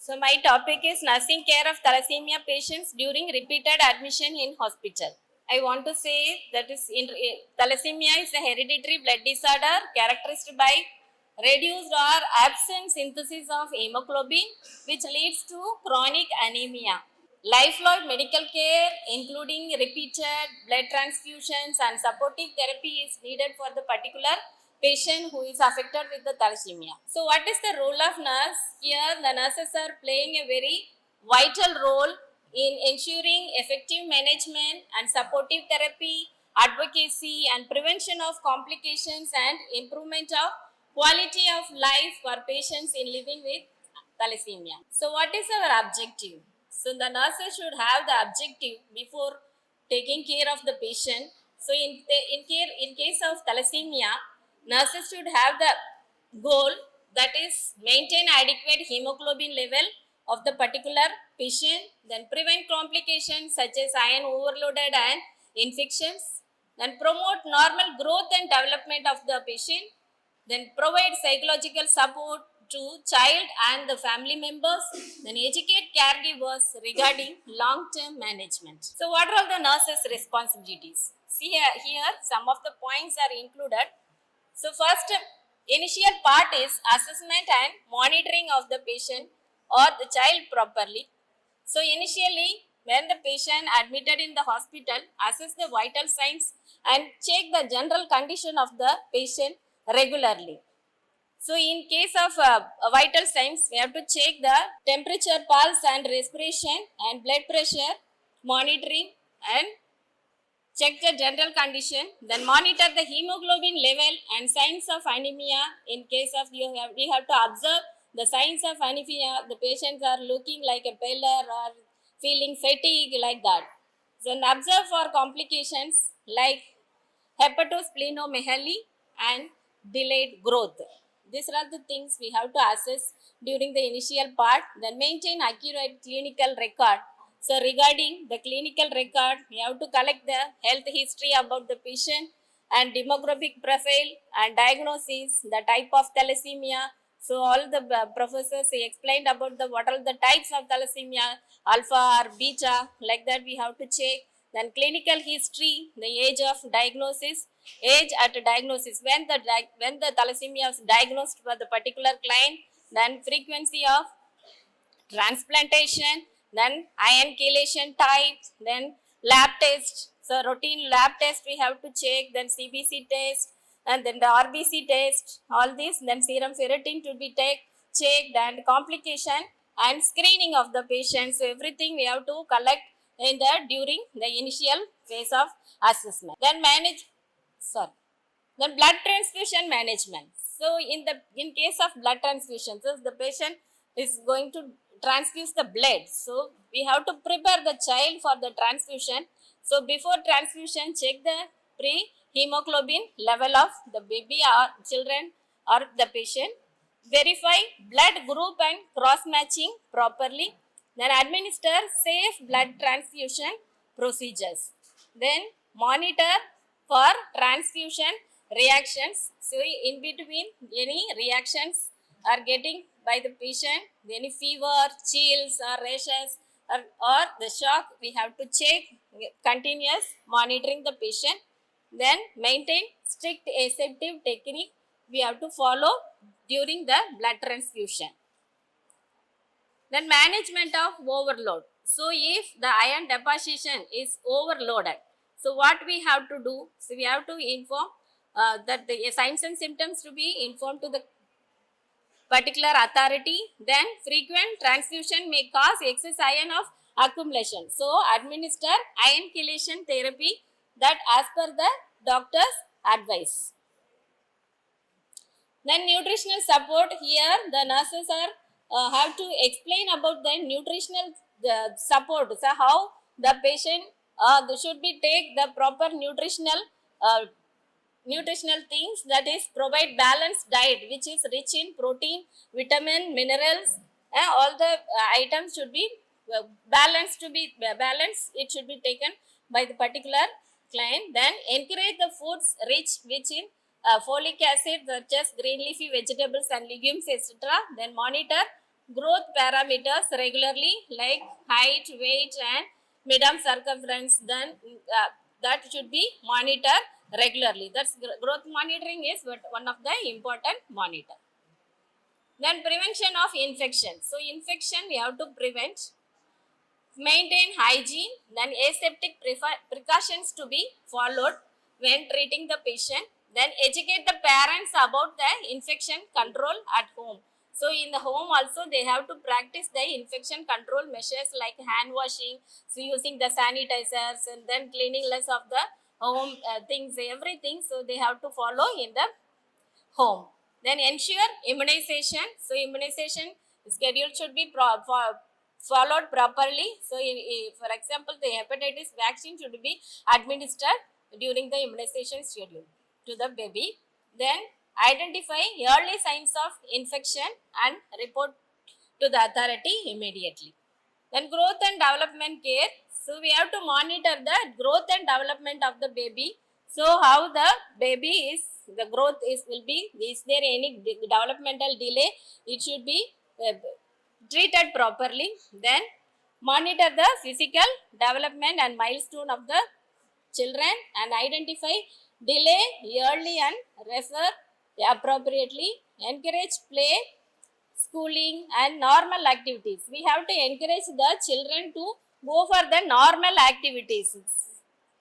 So my topic is nursing care of thalassemia patients during repeated admission in hospital. I want to say that thalassemia is a hereditary blood disorder characterized by reduced or absent synthesis of hemoglobin, which leads to chronic anemia. Lifelong medical care, including repeated blood transfusions and supportive therapy, is needed for the particular patient who is affected with the thalassemia. So, what is the role of nurse? Here, the nurses are playing a very vital role in ensuring effective management and supportive therapy, advocacy, and prevention of complications and improvement of quality of life for patients in living with thalassemia. So, what is our objective? So, the nurses should have the objective before taking care of the patient. So, in case of thalassemia, nurses should have the goal, that is maintain adequate hemoglobin level of the particular patient, then prevent complications such as iron overloaded and infections, then promote normal growth and development of the patient, then provide psychological support to child and the family members, then educate caregivers regarding long-term management. So what are the nurses' responsibilities? See here some of the points are included. So first, initial part is assessment and monitoring of the patient or the child properly. So initially, when the patient admitted in the hospital, assess the vital signs and check the general condition of the patient regularly. So in case of vital signs, we have to check the temperature, pulse and respiration and blood pressure, monitoring and check the general condition, then monitor the hemoglobin level and signs of anemia. In case of we have to observe the signs of anemia. The patients are looking like a pallor or feeling fatigue like that. Then observe for complications like hepatosplenomegaly and delayed growth. These are the things we have to assess during the initial part. Then maintain accurate clinical record. So regarding the clinical record, we have to collect the health history about the patient and demographic profile and diagnosis, the type of thalassemia. So all the professors explained about the what are the types of thalassemia, alpha or beta, like that we have to check. Then clinical history, the age of diagnosis, age at diagnosis, when the thalassemia is diagnosed for the particular client, then frequency of transplantation, then iron chelation type, then lab test. So routine lab test we have to check, then CBC test, and then the RBC test, all these, then serum ferritin to be checked, and complication and screening of the patient. So everything we have to collect in the during the initial phase of assessment. Then then blood transfusion management. So in case of blood transfusion, so the patient is going to transfuse the blood. So we have to prepare the child for the transfusion. So before transfusion, check the pre-hemoglobin level of the baby or children or the patient. Verify blood group and cross matching properly. Then administer safe blood transfusion procedures. Then monitor for transfusion reactions. So in between any reactions are getting by the patient, any fever, chills or rashes or the shock, we have to check continuous monitoring the patient. Then maintain strict aseptic technique we have to follow during the blood transfusion. Then management of overload. So if the iron deposition is overloaded, so what we have to do? So we have to inform that the signs and symptoms to be informed to the particular authority. Then frequent transfusion may cause excess iron of accumulation. So administer iron chelation therapy that as per the doctor's advice. Then nutritional support, here the nurses are have to explain about the nutritional support. So how the patient should be take the proper uh, nutritional things, that is provide balanced diet which is rich in protein, vitamin, minerals, and all the items should be balanced to be balanced. It should be taken by the particular client. Then encourage the foods rich which in folic acid such as green leafy vegetables and legumes, etc. Then monitor growth parameters regularly like height, weight and midarm circumference, then that should be monitored regularly. That's growth monitoring is one of the important monitor. Then prevention of infection. So infection we have to prevent, maintain hygiene, then aseptic precautions to be followed when treating the patient, then educate the parents about the infection control at home. So in the home also they have to practice the infection control measures like hand washing, so using the sanitizers and then cleanliness of the home things, everything. So they have to follow in the home. Then ensure immunization. So immunization schedule should be followed properly. So for example, the hepatitis vaccine should be administered during the immunization schedule to the baby. Then identify early signs of infection and report to the authority immediately. Then growth and development care. So we have to monitor the growth and development of the baby. So how the baby is, the growth will be, is there any developmental delay, it should be treated properly. Then monitor the physical development and milestone of the children and identify delay early and refer appropriately. Encourage play, schooling and normal activities. We have to encourage the children to go for the normal activities.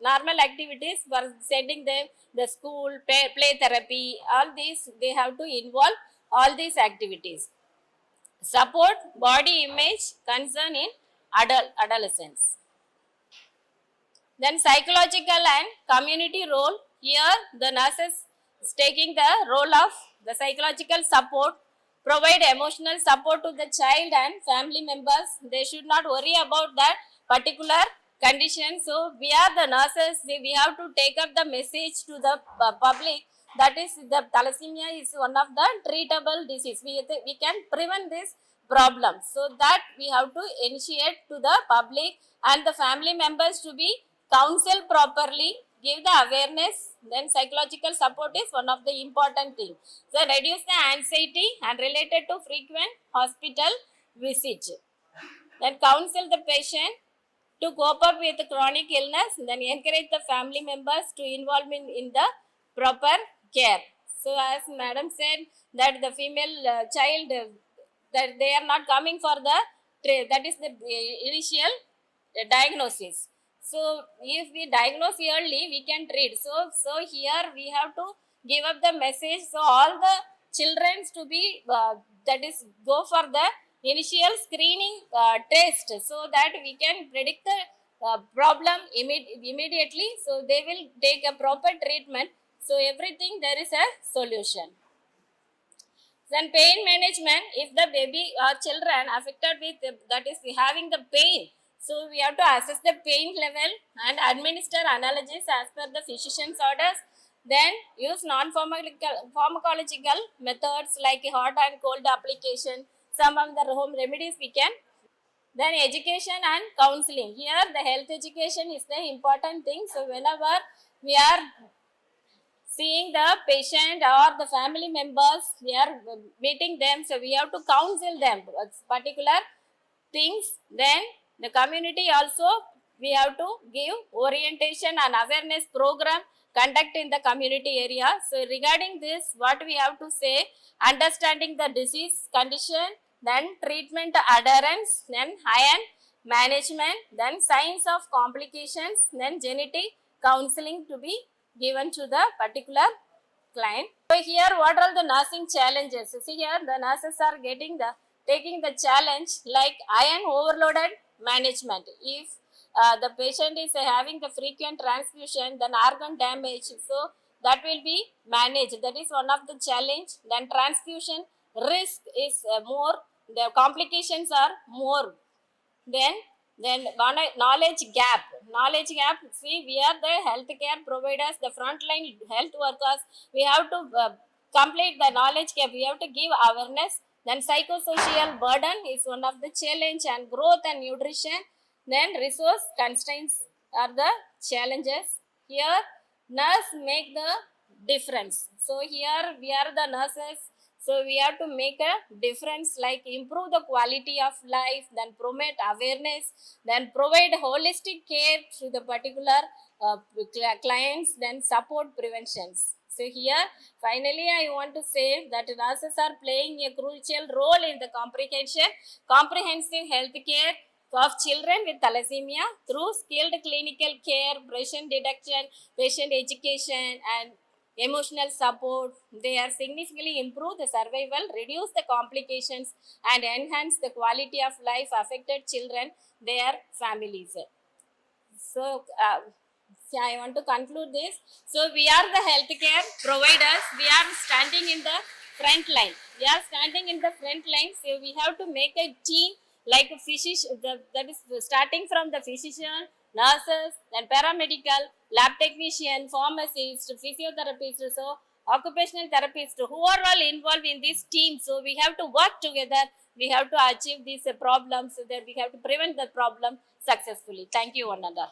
Normal activities for sending them the school, play therapy, all these they have to involve all these activities. Support body image concern in adolescents. Then psychological and community role. Here the nurses is taking the role of the psychological support, provide emotional support to the child and family members. They should not worry about that particular condition. So we are the nurses, we have to take up the message to the public, that is the thalassemia is one of the treatable disease. We can prevent this problem. So that we have to initiate to the public and the family members to be counsel properly, give the awareness. Then psychological support is one of the important things. So reduce the anxiety and related to frequent hospital visit. Then counsel the patient to cope up with chronic illness. Then encourage the family members to involvement in the proper care. So as madam said that the female child that they are not coming for the that is the initial diagnosis. So if we diagnose early, we can treat. So here we have to give up the message. So all the children to be that is go for the initial screening test, so that we can predict the problem immediately. So they will take a proper treatment. So everything there is a solution. Then pain management. If the baby or children affected with that is having the pain, so we have to assess the pain level and administer analgesics as per the physician's orders. Then use non-pharmacological methods like hot and cold application. Some of the home remedies we can. Then education and counseling. Here the health education is the important thing. So whenever we are seeing the patient or the family members, we are meeting them, so we have to counsel them particular things. Then the community also, we have to give orientation and awareness program conduct in the community area. So regarding this, what we have to say, understanding the disease condition, then treatment adherence, then iron management, then signs of complications, then genetic counseling to be given to the particular client. So here what are the nursing challenges? See here the nurses are taking the challenge like iron overloaded management. If the patient is having the frequent transfusion, then organ damage, so that will be managed. That is one of the challenge. Then transfusion risk is more, the complications are more. Then knowledge gap. See, we are the healthcare providers, the frontline health workers. We have to complete the knowledge gap. We have to give awareness. Then psychosocial burden is one of the challenge, and growth and nutrition. Then resource constraints are the challenges. Here nurse make the difference. So here we are the nurses. So we have to make a difference, like improve the quality of life, then promote awareness, then provide holistic care to the particular clients, then support preventions. So here, finally, I want to say that nurses are playing a crucial role in the comprehensive health care of children with thalassemia through skilled clinical care, patient detection, patient education, and emotional support. They are significantly improve the survival, reduce the complications, and enhance the quality of life affected children, their families. So, I want to conclude this. So, we are the healthcare providers. We are standing in the front line. We are standing in the front line. So, we have to make a team like a physician, that is starting from the physician, nurses, then paramedical, lab technician, pharmacist, physiotherapist. So, occupational therapist, who are all involved in this team. So, we have to work together. We have to achieve these problems, so that we have to prevent the problem successfully. Thank you, one another.